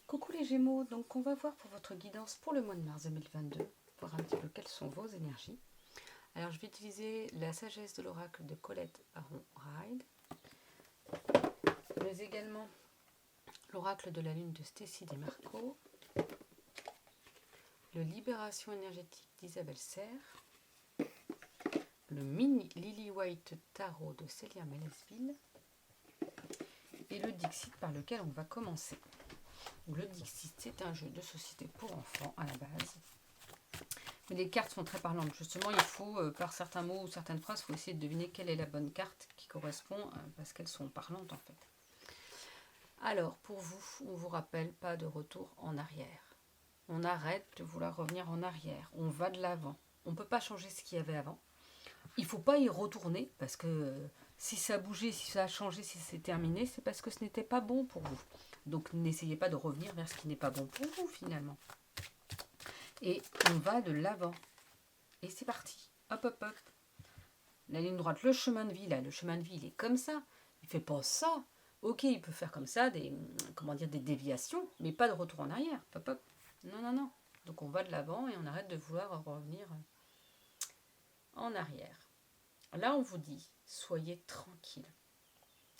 Coucou les Gémeaux, donc on va voir pour votre guidance pour le mois de mars 2022, voir un petit peu quelles sont vos énergies. Alors je vais utiliser la sagesse de l'oracle de Colette Baron-Hyde, mais également l'oracle de la lune de Stécie Desmarco, le libération énergétique d'Isabelle Serre, le mini Lily White Tarot de Célia Mélesville et le Dixit par lequel on va commencer. Le Dixit, c'est un jeu de société pour enfants à la base. Mais les cartes sont très parlantes. Justement, il faut, par certains mots ou certaines phrases, il faut essayer de deviner quelle est la bonne carte qui correspond, parce qu'elles sont parlantes en fait. Alors, pour vous, on vous rappelle, pas de retour en arrière. On arrête de vouloir revenir en arrière. On va de l'avant. On ne peut pas changer ce qu'il y avait avant. Il ne faut pas y retourner, parce que si ça a bougé, si ça a changé, si c'est terminé, c'est parce que ce n'était pas bon pour vous. Donc n'essayez pas de revenir vers ce qui n'est pas bon pour vous finalement. Et on va de l'avant. Et c'est parti. Hop, hop, hop. La ligne droite, le chemin de vie, là, le chemin de vie, il est comme ça. Il ne fait pas ça. Ok, il peut faire comme ça, des déviations, mais pas de retour en arrière. Hop, hop. Non, non, non. Donc on va de l'avant et on arrête de vouloir revenir en arrière. Là, on vous dit, soyez tranquille.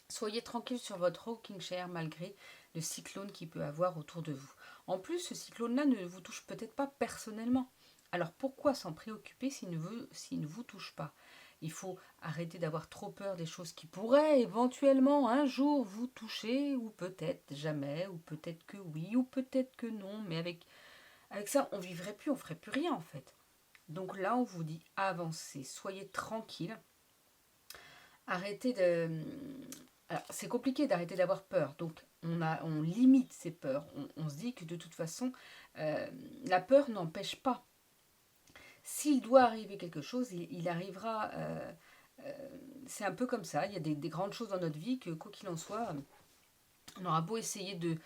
Soyez tranquille sur votre rocking chair malgré le cyclone qu'il peut avoir autour de vous. En plus, ce cyclone-là ne vous touche peut-être pas personnellement. Alors pourquoi s'en préoccuper s'il ne vous touche pas? Il faut arrêter d'avoir trop peur des choses qui pourraient éventuellement un jour vous toucher, ou peut-être jamais, ou peut-être que oui, ou peut-être que non. Mais avec ça, on ne vivrait plus, on ne ferait plus rien en fait. Donc là, on vous dit avancez, soyez tranquille. Arrêtez de... Alors, c'est compliqué d'arrêter d'avoir peur, donc on limite ces peurs. On se dit que de toute façon, la peur n'empêche pas. S'il doit arriver quelque chose, il arrivera... c'est un peu comme ça, il y a des grandes choses dans notre vie que, quoi qu'il en soit, on aura beau essayer de...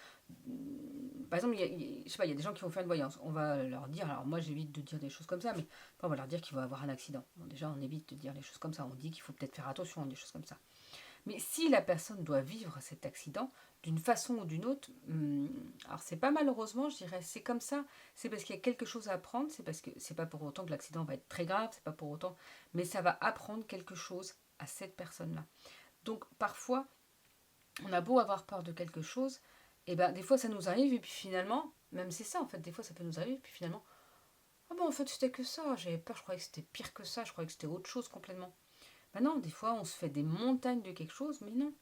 Par exemple, je sais pas, il y a des gens qui vont faire une voyance. On va leur dire, alors moi j'évite de dire des choses comme ça, mais on va leur dire qu'il va avoir un accident. Bon, déjà, on évite de dire les choses comme ça. On dit qu'il faut peut-être faire attention à des choses comme ça. Mais si la personne doit vivre cet accident d'une façon ou d'une autre, alors c'est pas malheureusement, je dirais, c'est comme ça, c'est parce qu'il y a quelque chose à apprendre, c'est parce que c'est pas pour autant que l'accident va être très grave, c'est pas pour autant, mais ça va apprendre quelque chose à cette personne-là. Donc parfois, on a beau avoir peur de quelque chose, et ben des fois ça nous arrive, et puis finalement, même c'est ça en fait, des fois ça peut nous arriver, et puis finalement, ah ben en fait c'était que ça, j'avais peur, je croyais que c'était pire que ça, je croyais que c'était autre chose complètement. Ben non, des fois on se fait des montagnes de quelque chose, mais non.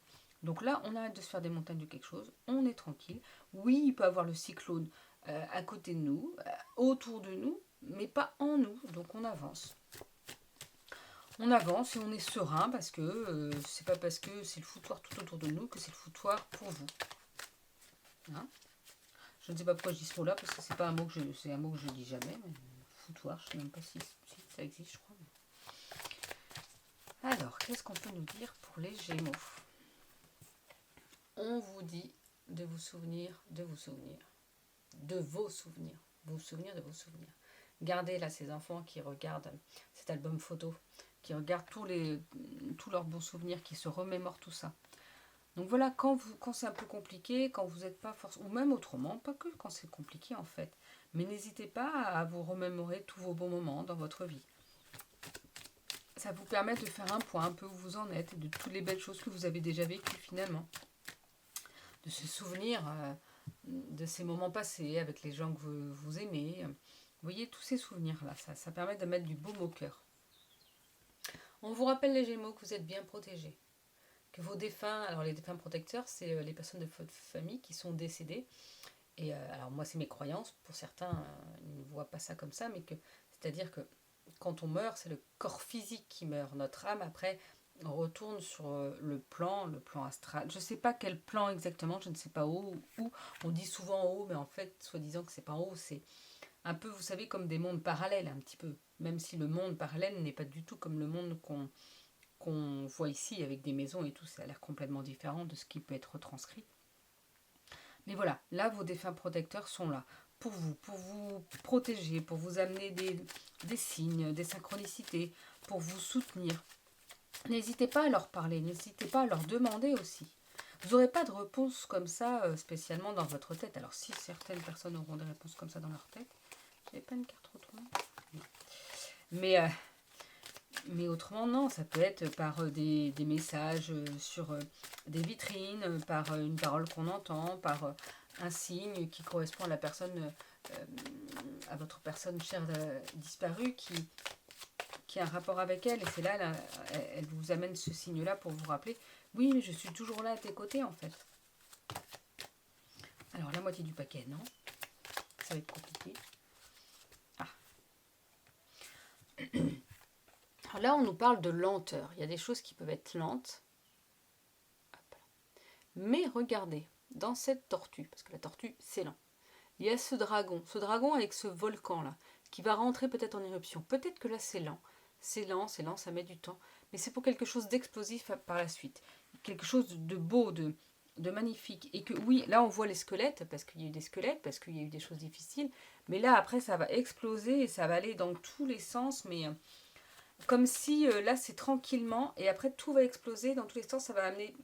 Donc là, on arrête de se faire des montagnes de quelque chose, on est tranquille. Oui, il peut y avoir le cyclone à côté de nous, autour de nous, mais pas en nous, donc on avance. On avance et on est serein parce que c'est pas parce que c'est le foutoir tout autour de nous que c'est le foutoir pour vous. Hein, je ne sais pas pourquoi je dis ce mot-là, parce que c'est un mot que je dis jamais, mais foutoir, je ne sais même pas si ça existe, je crois. Alors, qu'est-ce qu'on peut nous dire pour les Gémeaux? On vous dit de vous souvenir de vos souvenirs. De vos souvenirs. Vous souvenir de vos souvenirs. Gardez là ces enfants qui regardent cet album photo, qui regardent tous leurs bons souvenirs, qui se remémorent tout ça. Donc voilà, quand c'est un peu compliqué, quand vous n'êtes pas forcément, ou même autrement, pas que quand c'est compliqué en fait, mais n'hésitez pas à vous remémorer tous vos bons moments dans votre vie. Ça vous permet de faire un point un peu où vous en êtes, de toutes les belles choses que vous avez déjà vécues finalement. De se souvenir de ces moments passés avec les gens que vous aimez. Vous voyez, tous ces souvenirs-là, ça permet de mettre du baume au cœur. On vous rappelle les Gémeaux que vous êtes bien protégés. Que vos défunts, alors les défunts protecteurs, c'est les personnes de votre famille qui sont décédées. Et alors moi, c'est mes croyances. Pour certains, ils ne voient pas ça comme ça, mais c'est-à-dire que quand on meurt, c'est le corps physique qui meurt. Notre âme, après, on retourne sur le plan astral. Je ne sais pas quel plan exactement, je ne sais pas où. On dit souvent en haut, mais en fait, soi-disant que c'est pas en haut, c'est un peu, vous savez, comme des mondes parallèles, un petit peu. Même si le monde parallèle n'est pas du tout comme le monde qu'on voit ici, avec des maisons et tout, ça a l'air complètement différent de ce qui peut être retranscrit. Mais voilà, là, vos défunts protecteurs sont là pour vous protéger, pour vous amener des signes, des synchronicités, pour vous soutenir. N'hésitez pas à leur parler, n'hésitez pas à leur demander aussi. Vous n'aurez pas de réponse comme ça spécialement dans votre tête. Alors si certaines personnes auront des réponses comme ça dans leur tête, j'ai pas une carte autrement. Mais autrement, non, ça peut être par des messages sur des vitrines, par une parole qu'on entend, par un signe qui correspond à la personne, à votre personne chère disparue qui a un rapport avec elle. Et c'est là, elle vous amène ce signe-là pour vous rappeler, oui, mais je suis toujours là à tes côtés en fait. Alors la moitié du paquet, non, ça va être compliqué. Alors là, on nous parle de lenteur. Il y a des choses qui peuvent être lentes. Mais regardez, dans cette tortue, parce que la tortue, c'est lent, il y a ce dragon avec ce volcan-là, qui va rentrer peut-être en éruption. Peut-être que là, c'est lent. C'est lent, ça met du temps. Mais c'est pour quelque chose d'explosif par la suite. Quelque chose de beau, de magnifique. Et que oui, là, on voit les squelettes, parce qu'il y a eu des squelettes, parce qu'il y a eu des choses difficiles. Mais là, après, ça va exploser et ça va aller dans tous les sens, mais... comme si là c'est tranquillement et après tout va exploser dans tous les sens, ça va amener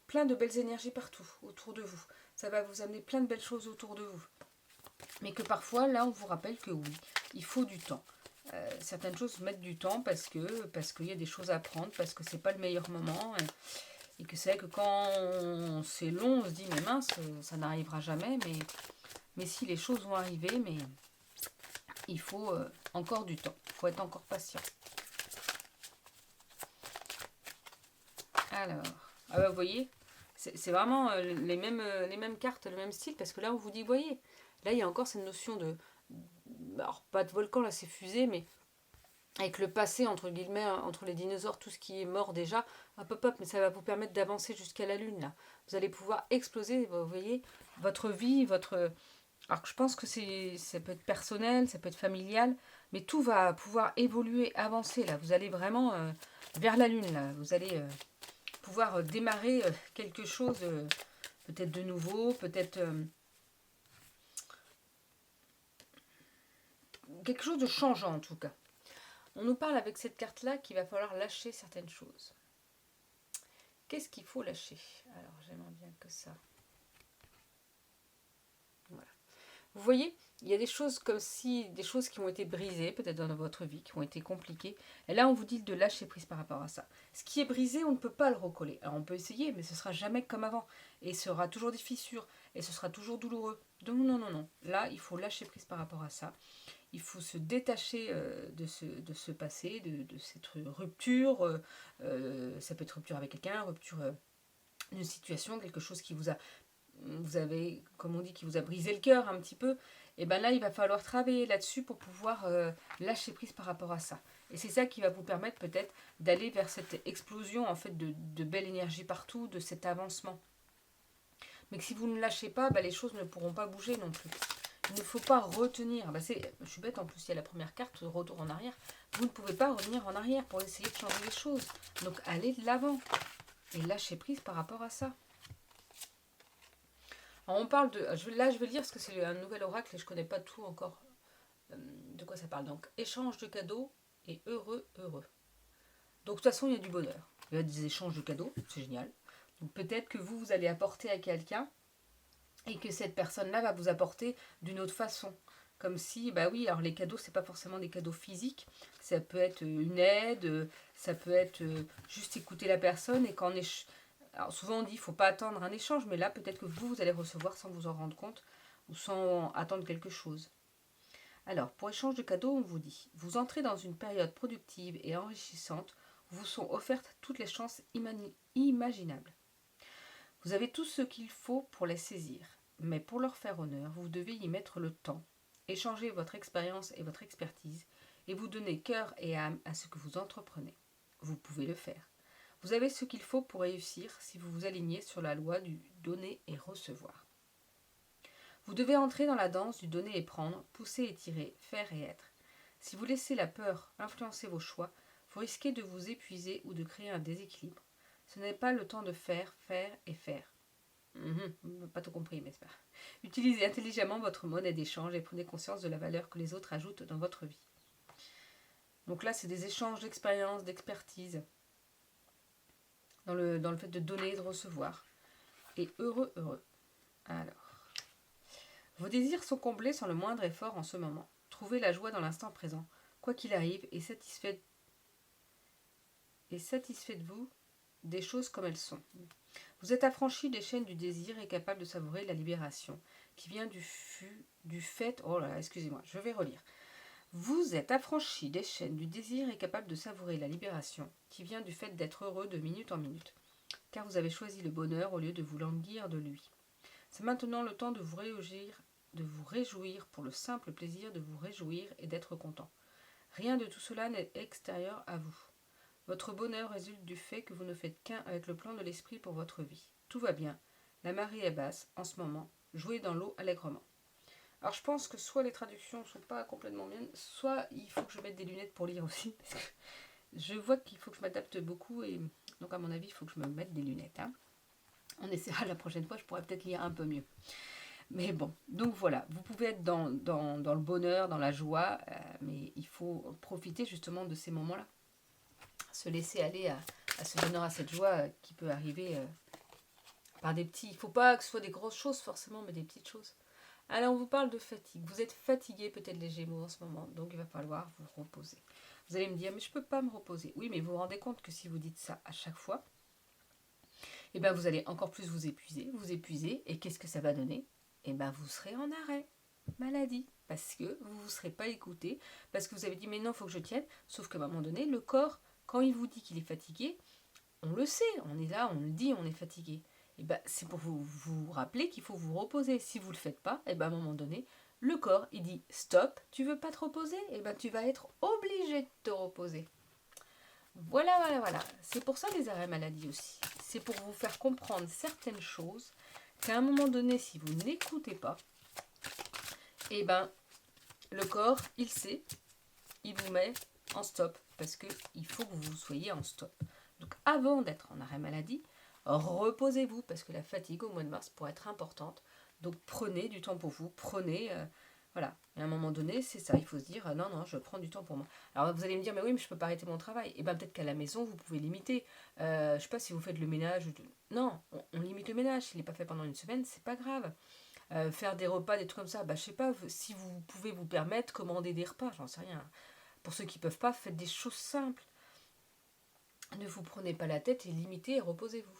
plein de belles énergies partout autour de vous. Ça va vous amener plein de belles choses autour de vous. Mais que parfois là on vous rappelle que oui, il faut du temps. Certaines choses mettent du temps parce qu'il y a des choses à apprendre, parce que c'est pas le meilleur moment. Et que c'est vrai que quand c'est long, on se dit mais mince, ça n'arrivera jamais. Mais si les choses vont arriver, mais il faut encore du temps. Il faut être encore patient. Alors, ah bah, vous voyez, c'est vraiment les mêmes cartes, le même style, parce que là, on vous dit, vous voyez, là, il y a encore cette notion de... Alors, pas de volcan, là, c'est fusée, mais avec le passé, entre guillemets, entre les dinosaures, tout ce qui est mort déjà, hop, mais ça va vous permettre d'avancer jusqu'à la Lune, là. Vous allez pouvoir exploser, vous voyez, votre vie, votre... Alors, je pense que ça peut être personnel, ça peut être familial, mais tout va pouvoir évoluer, avancer, là. Vous allez vraiment vers la Lune, là. Vous allez... pouvoir démarrer quelque chose peut-être de nouveau, peut-être quelque chose de changeant en tout cas. On nous parle avec cette carte-là qu'il va falloir lâcher certaines choses. Qu'est-ce qu'il faut lâcher? Alors j'aimerais bien que ça... Voilà. Vous voyez, il y a des choses comme si, des choses qui ont été brisées, peut-être dans votre vie, qui ont été compliquées. Et là, on vous dit de lâcher prise par rapport à ça. Ce qui est brisé, on ne peut pas le recoller. Alors, on peut essayer, mais ce sera jamais comme avant. Et ce sera toujours des fissures. Et ce sera toujours douloureux. Donc, non. Là, il faut lâcher prise par rapport à ça. Il faut se détacher de ce passé, de cette rupture. Ça peut être rupture avec quelqu'un, rupture d'une situation, quelque chose qui vous avez, comme on dit, qui vous a brisé le cœur un petit peu, et bien là, il va falloir travailler là-dessus pour pouvoir lâcher prise par rapport à ça. Et c'est ça qui va vous permettre peut-être d'aller vers cette explosion en fait de belle énergie partout, de cet avancement. Mais que si vous ne lâchez pas, les choses ne pourront pas bouger non plus. Il ne faut pas retenir. Je suis bête, en plus, il y a la première carte, retour en arrière. Vous ne pouvez pas revenir en arrière pour essayer de changer les choses. Donc, allez de l'avant et lâchez prise par rapport à ça. Alors on parle de... Là, je vais le lire parce que c'est un nouvel oracle et je ne connais pas tout encore de quoi ça parle. Donc, échange de cadeaux et heureux. Donc, de toute façon, il y a du bonheur. Il y a des échanges de cadeaux, c'est génial. Donc, peut-être que vous allez apporter à quelqu'un et que cette personne-là va vous apporter d'une autre façon. Comme si, oui, alors les cadeaux, c'est pas forcément des cadeaux physiques. Ça peut être une aide, ça peut être juste écouter la personne et qu'en échange... Alors souvent on dit qu'il ne faut pas attendre un échange, mais là peut-être que vous allez recevoir sans vous en rendre compte ou sans attendre quelque chose. Alors pour échange de cadeaux, on vous dit, vous entrez dans une période productive et enrichissante où vous sont offertes toutes les chances imaginables. Vous avez tout ce qu'il faut pour les saisir, mais pour leur faire honneur, vous devez y mettre le temps, échanger votre expérience et votre expertise et vous donner cœur et âme à ce que vous entreprenez. Vous pouvez le faire. Vous avez ce qu'il faut pour réussir si vous vous alignez sur la loi du donner et recevoir. Vous devez entrer dans la danse du donner et prendre, pousser et tirer, faire et être. Si vous laissez la peur influencer vos choix, vous risquez de vous épuiser ou de créer un déséquilibre. Ce n'est pas le temps de faire et faire. Pas tout compris, mais c'est pas. Utilisez intelligemment votre monnaie d'échange et prenez conscience de la valeur que les autres ajoutent dans votre vie. Donc là, c'est des échanges d'expérience, d'expertise. Dans le fait de donner et de recevoir. et heureux, heureux. Alors, vos désirs sont comblés sans le moindre effort en ce moment. Trouvez la joie dans l'instant présent, quoi qu'il arrive, et satisfaites de vous des choses comme elles sont. Vous êtes affranchi des chaînes du désir et capable de savourer la libération qui vient du fait... Oh là là, excusez-moi, je vais relire. Vous êtes affranchi des chaînes du désir et capable de savourer la libération qui vient du fait d'être heureux de minute en minute, car vous avez choisi le bonheur au lieu de vous languir de lui. C'est maintenant le temps de vous réjouir pour le simple plaisir de vous réjouir et d'être content. Rien de tout cela n'est extérieur à vous. Votre bonheur résulte du fait que vous ne faites qu'un avec le plan de l'esprit pour votre vie. Tout va bien. La marée est basse en ce moment. Jouez dans l'eau allègrement. Alors je pense que soit les traductions ne sont pas complètement bien, soit il faut que je mette des lunettes pour lire aussi. Parce que je vois qu'il faut que je m'adapte beaucoup et donc à mon avis il faut que je me mette des lunettes. Hein. On essaiera la prochaine fois, je pourrais peut-être lire un peu mieux. Mais bon, donc voilà, vous pouvez être dans le bonheur, dans la joie, mais il faut profiter justement de ces moments-là. Se laisser aller à ce bonheur, à cette joie qui peut arriver par des petits... Il ne faut pas que ce soit des grosses choses forcément, mais des petites choses. Alors, on vous parle de fatigue. Vous êtes fatigué peut-être les Gémeaux en ce moment, donc il va falloir vous reposer. Vous allez me dire, mais je ne peux pas me reposer. Oui, mais vous vous rendez compte que si vous dites ça à chaque fois, eh ben, vous allez encore plus vous épuiser, et qu'est-ce que ça va donner? Eh ben, vous serez en arrêt maladie, parce que vous ne vous serez pas écouté, parce que vous avez dit, mais non, il faut que je tienne, sauf qu'à un moment donné, le corps, quand il vous dit qu'il est fatigué, on le sait, on est là, on le dit, on est fatigué. Et ben, c'est pour vous rappeler qu'il faut vous reposer. Si vous ne le faites pas, et ben, à un moment donné, le corps, il dit stop, tu veux pas te reposer? Et ben, tu vas être obligé de te reposer. Voilà. C'est pour ça les arrêts maladie aussi. C'est pour vous faire comprendre certaines choses qu'à un moment donné, si vous n'écoutez pas, et ben, le corps, il sait, il vous met en stop parce qu'il faut que vous soyez en stop. Donc avant d'être en arrêt maladie, reposez-vous parce que la fatigue au mois de mars pourrait être importante. Donc prenez du temps pour vous, voilà. Et à un moment donné, c'est ça, il faut se dire non, je prends du temps pour moi. Alors vous allez me dire mais oui, mais je peux pas arrêter mon travail. Et bien peut-être qu'à la maison, vous pouvez limiter. Je sais pas si vous faites le ménage. Non, on limite le ménage. S'il n'est pas fait pendant une semaine, c'est pas grave. Faire des repas, des trucs comme ça, je sais pas, si vous pouvez vous permettre, commander des repas, j'en sais rien. Pour ceux qui peuvent pas, faites des choses simples. Ne vous prenez pas la tête et limitez et reposez-vous.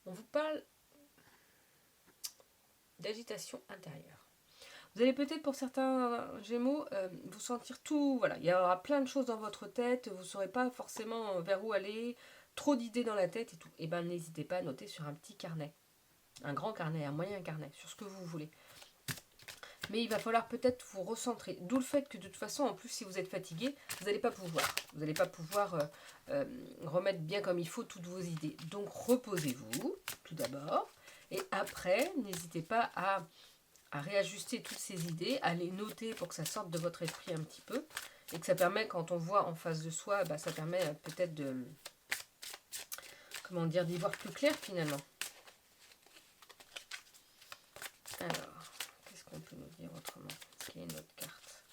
On vous parle d'agitation intérieure. Vous allez peut-être pour certains Gémeaux vous sentir tout, voilà, il y aura plein de choses dans votre tête, vous ne saurez pas forcément vers où aller, trop d'idées dans la tête et tout. Et bien n'hésitez pas à noter sur un petit carnet, un grand carnet, un moyen carnet, sur ce que vous voulez. Mais il va falloir peut-être vous recentrer. D'où le fait que de toute façon, en plus, si vous êtes fatigué, vous n'allez pas pouvoir. Vous n'allez pas pouvoir remettre bien comme il faut toutes vos idées. Donc reposez-vous, tout d'abord. Et après, n'hésitez pas à réajuster toutes ces idées, à les noter pour que ça sorte de votre esprit un petit peu. Et que ça permet, quand on voit en face de soi, ça permet peut-être de... Comment dire, d'y voir plus clair finalement. Alors... qu'on peut nous dire autrement? Est-ce qu'il y a une autre carte?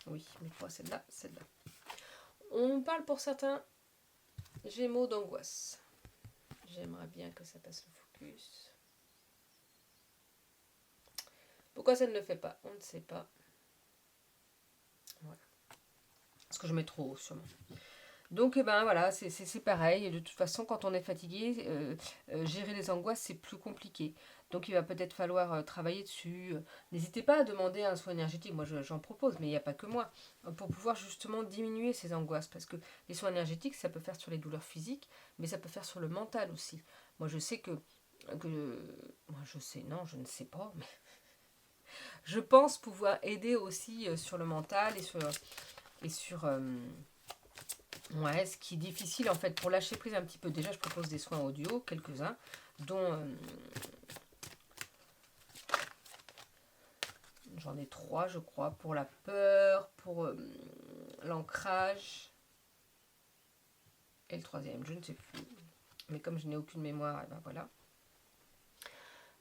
Oui, mais quoi celle-là? Celle-là. On parle pour certains Gémeaux d'angoisse. J'aimerais bien que ça passe le focus. Pourquoi ça ne le fait pas? On ne sait pas. Voilà. Parce que je mets trop haut sûrement. Donc voilà, c'est pareil. De toute façon, quand on est fatigué, gérer les angoisses, c'est plus compliqué. Donc il va peut-être falloir travailler dessus. N'hésitez pas à demander un soin énergétique. Moi, j'en propose, mais il n'y a pas que moi. Pour pouvoir justement diminuer ces angoisses. Parce que les soins énergétiques, ça peut faire sur les douleurs physiques, mais ça peut faire sur le mental aussi. Moi, je sais moi, je sais, non, je ne sais pas, mais... je pense pouvoir aider aussi sur le mental et sur ouais, ce qui est difficile en fait pour lâcher prise un petit peu. Déjà, je propose des soins audio, quelques-uns, dont j'en ai 3, je crois, pour la peur, pour l'ancrage, et le 3e, je ne sais plus. Mais comme je n'ai aucune mémoire, et ben voilà.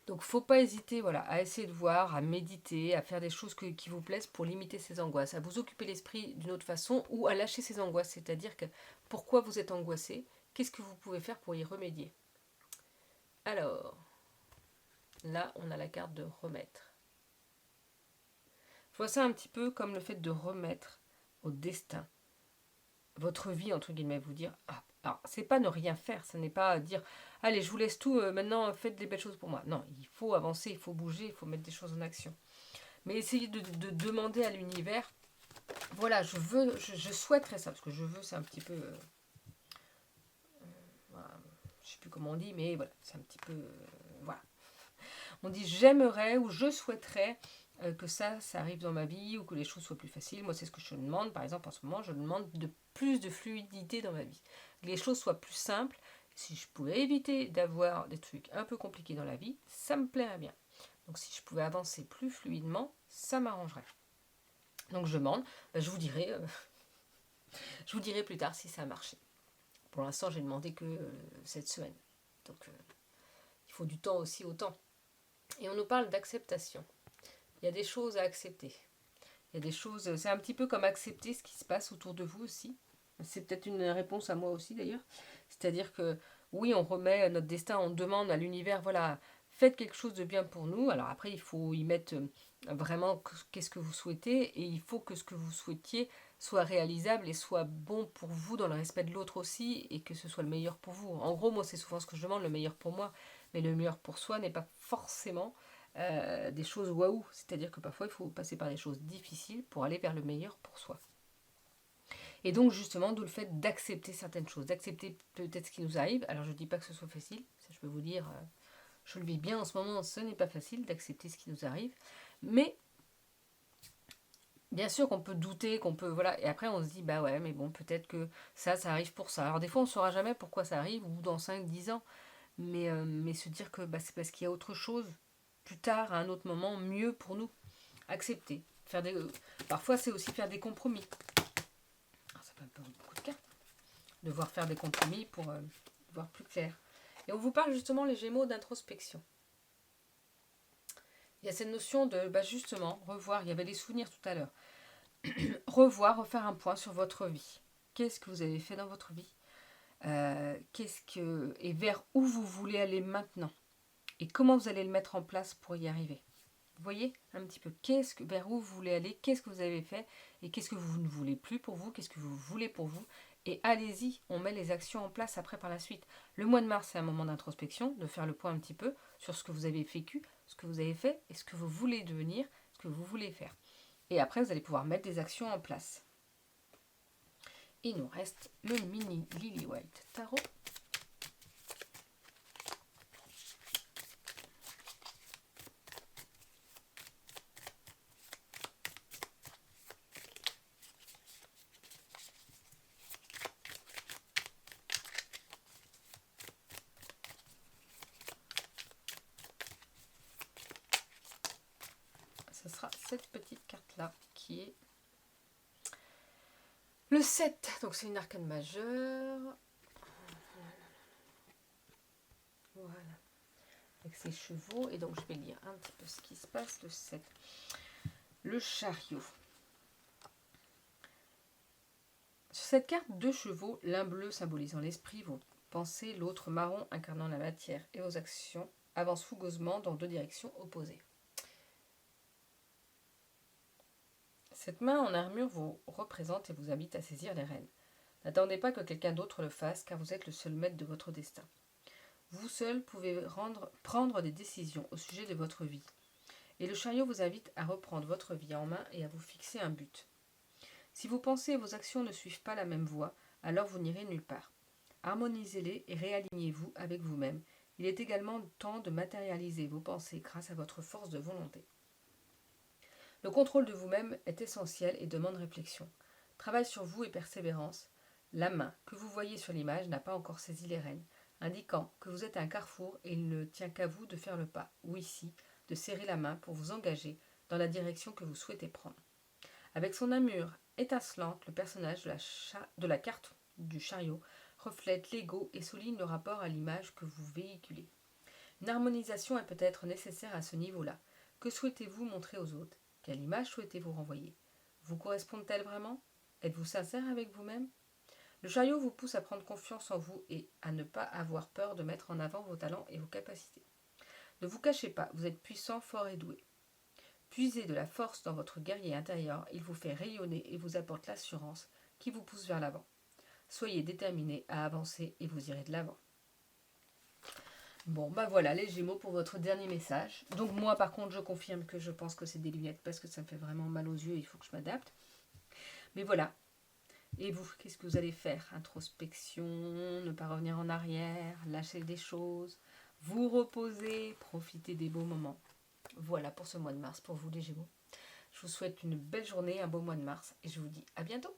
Donc, faut pas hésiter, voilà, à essayer de voir, à méditer, à faire des choses qui vous plaisent pour limiter ces angoisses, à vous occuper l'esprit d'une autre façon ou à lâcher ces angoisses. C'est-à-dire que pourquoi vous êtes angoissé, qu'est-ce que vous pouvez faire pour y remédier? Alors, là, on a la carte de remettre. Je vois ça un petit peu comme le fait de remettre au destin votre vie, entre guillemets, vous dire, ah, alors, c'est pas ne rien faire, ce n'est pas dire, allez, je vous laisse tout, maintenant, faites des belles choses pour moi. Non, il faut avancer, il faut bouger, il faut mettre des choses en action. Mais essayez de demander à l'univers, voilà, je souhaiterais ça, parce que je veux, c'est un petit peu, voilà, je sais plus comment on dit, mais voilà, c'est un petit peu, voilà. On dit j'aimerais ou je souhaiterais que ça arrive dans ma vie ou que les choses soient plus faciles. Moi, c'est ce que je demande. Par exemple, en ce moment, je demande de plus de fluidité dans ma vie. Que les choses soient plus simples. Si je pouvais éviter d'avoir des trucs un peu compliqués dans la vie, ça me plairait bien. Donc, si je pouvais avancer plus fluidement, ça m'arrangerait. Donc, je demande. Ben, je vous dirai plus tard si ça a marché. Pour l'instant, j'ai demandé que cette semaine. Donc, il faut du temps aussi au temps. Et on nous parle d'acceptation. Il y a des choses à accepter. Il y a des choses, c'est un petit peu comme accepter ce qui se passe autour de vous aussi. C'est peut-être une réponse à moi aussi d'ailleurs. C'est-à-dire que oui, on remet notre destin, on demande à l'univers, voilà, faites quelque chose de bien pour nous. Alors après, il faut y mettre vraiment qu'est-ce que vous souhaitez et il faut que ce que vous souhaitiez soit réalisable et soit bon pour vous dans le respect de l'autre aussi et que ce soit le meilleur pour vous. En gros, moi, c'est souvent ce que je demande, le meilleur pour moi, mais le meilleur pour soi n'est pas forcément des choses waouh. C'est-à-dire que parfois, il faut passer par des choses difficiles pour aller vers le meilleur pour soi. Et donc, justement, d'où le fait d'accepter certaines choses, d'accepter peut-être ce qui nous arrive. Alors, je ne dis pas que ce soit facile, ça, je peux vous dire, je le vis bien en ce moment, ce n'est pas facile d'accepter ce qui nous arrive. Mais, bien sûr qu'on peut douter, qu'on peut, voilà, et après on se dit, bah ouais, mais bon, peut-être que ça arrive pour ça. Alors, des fois, on ne saura jamais pourquoi ça arrive, ou dans 5-10 ans, mais se dire que bah, c'est parce qu'il y a autre chose, plus tard, à un autre moment, mieux pour nous. Accepter. Parfois, c'est aussi faire des compromis. Alors, ça peut un peu beaucoup de cartes. Devoir faire des compromis pour voir plus clair. Et on vous parle justement, les Gémeaux, d'introspection. Il y a cette notion de, bah justement, revoir. Il y avait des souvenirs tout à l'heure. Revoir, refaire un point sur votre vie. Qu'est-ce que vous avez fait dans votre vie et vers où vous voulez aller maintenant. Et comment vous allez le mettre en place pour y arriver. Vous voyez un petit peu vers où vous voulez aller, qu'est-ce que vous avez fait et qu'est-ce que vous ne voulez plus pour vous, qu'est-ce que vous voulez pour vous. Et allez-y, on met les actions en place après par la suite. Le mois de mars, c'est un moment d'introspection, de faire le point un petit peu sur ce que vous avez vécu, ce que vous avez fait et ce que vous voulez devenir, ce que vous voulez faire. Et après, vous allez pouvoir mettre des actions en place. Il nous reste le mini Lily White Tarot. Ce sera cette petite carte-là qui est le 7. Donc c'est une arcane majeure. Voilà. Avec ses chevaux. Et donc je vais lire un petit peu ce qui se passe. Le 7. Le chariot. Sur cette carte, 2 chevaux, l'un bleu symbolisant l'esprit, vos pensées, l'autre marron incarnant la matière et vos actions, avancent fougueusement dans 2 directions opposées. Cette main en armure vous représente et vous invite à saisir les rênes. N'attendez pas que quelqu'un d'autre le fasse, car vous êtes le seul maître de votre destin. Vous seul pouvez prendre des décisions au sujet de votre vie. Et le chariot vous invite à reprendre votre vie en main et à vous fixer un but. Si vos pensées et vos actions ne suivent pas la même voie, alors vous n'irez nulle part. Harmonisez-les et réalignez-vous avec vous-même. Il est également temps de matérialiser vos pensées grâce à votre force de volonté. Le contrôle de vous-même est essentiel et demande réflexion. Travail sur vous et persévérance. La main que vous voyez sur l'image n'a pas encore saisi les rênes, indiquant que vous êtes à un carrefour et il ne tient qu'à vous de faire le pas, ou ici, de serrer la main pour vous engager dans la direction que vous souhaitez prendre. Avec son armure étincelante, le personnage de la carte du chariot reflète l'ego et souligne le rapport à l'image que vous véhiculez. Une harmonisation est peut-être nécessaire à ce niveau-là. Que souhaitez-vous montrer aux autres ? Quelle image souhaitez-vous renvoyer ? Vous correspondent-elles vraiment ? Êtes-vous sincère avec vous-même ? Le chariot vous pousse à prendre confiance en vous et à ne pas avoir peur de mettre en avant vos talents et vos capacités. Ne vous cachez pas, vous êtes puissant, fort et doué. Puisez de la force dans votre guerrier intérieur, il vous fait rayonner et vous apporte l'assurance qui vous pousse vers l'avant. Soyez déterminés à avancer et vous irez de l'avant. Bon, bah voilà les Gémeaux pour votre dernier message. Donc moi par contre je confirme que je pense que c'est des lunettes parce que ça me fait vraiment mal aux yeux et il faut que je m'adapte. Mais voilà. Et vous, qu'est-ce que vous allez faire? Introspection, ne pas revenir en arrière, lâcher des choses, vous reposer, profiter des beaux moments. Voilà pour ce mois de mars pour vous les Gémeaux. Je vous souhaite une belle journée, un beau mois de mars et je vous dis à bientôt.